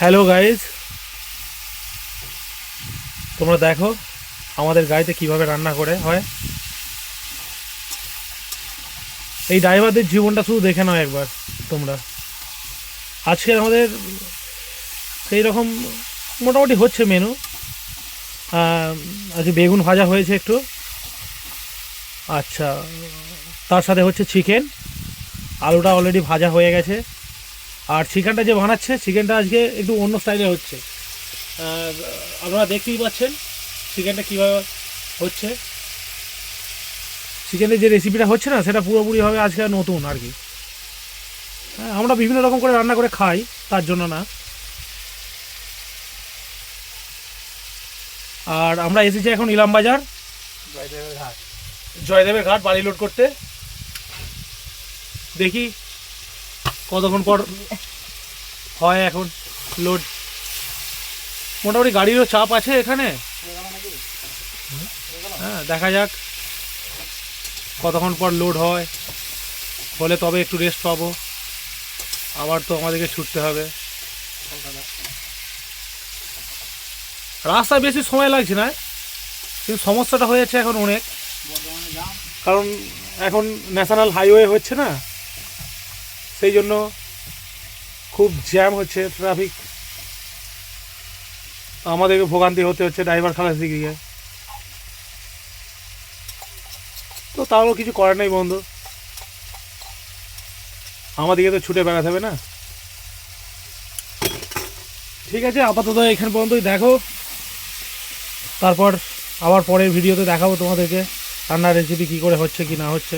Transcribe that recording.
Hello guys, তোমরা দেখো আমাদের গাড়িতে কিভাবে রান্না করে হয়। এই ড্রাইভারদের জীবনটা শুধু দেখে নাও একবার তোমরা। আজকে আমাদের সেই রকম মোটামুটি হচ্ছে মেনু। আজকে বেগুন ভাজা হয়েছে একটু, আচ্ছা, তার সাথে হচ্ছে চিকেন। আলুটা অলরেডি ভাজা হয়ে গেছে। আর চিকেনটা যে বানাচ্ছে, চিকেনটা আজকে একটু অন্য স্টাইলে হচ্ছে। আপনারা দেখতেই পাচ্ছেন চিকেনটা কীভাবে হচ্ছে। চিকেনের যে রেসিপিটা হচ্ছে না, সেটা পুরোপুরিভাবে আজকে নতুন আর কি। হ্যাঁ, আমরা বিভিন্ন রকম করে রান্না করে খাই, তার জন্য না। আর আমরা এসেছি এখন ইলামবাজার জয়দেবের ঘাট বাড়ি লোড করতে। দেখি কতক্ষণ পর হয় এখন লোড। মোটামুটি গাড়িরও চাপ আছে এখানে। হ্যাঁ, দেখা যাক কতক্ষণ পর লোড হয়, হলে তবে একটু রেস্ট পাবো। আবার তো আমাদেরকে ছুটতে হবে। রাস্তায় বেশি সময় লাগছে না, কিন্তু সমস্যাটা হয়েছে এখন অনেক। কারণ এখন ন্যাশনাল হাইওয়ে হচ্ছে না, সেই জন্য খুব জ্যাম হচ্ছে, ট্রাফিক। আমাদেরকে ভোগান্তি হতে হচ্ছে ড্রাইভার খালাস দিকে। তো তাহলেও কিছু করার নেই বন্ধু, আমাদেরকে তো ছুটে বেড়াতে হবে না। ঠিক আছে, আপাতত এখান পর্যন্তই দেখো। তারপর আবার পরের ভিডিওতে দেখাবো তোমাদেরকে রান্নার রেসিপি কী করে হচ্ছে কি না হচ্ছে।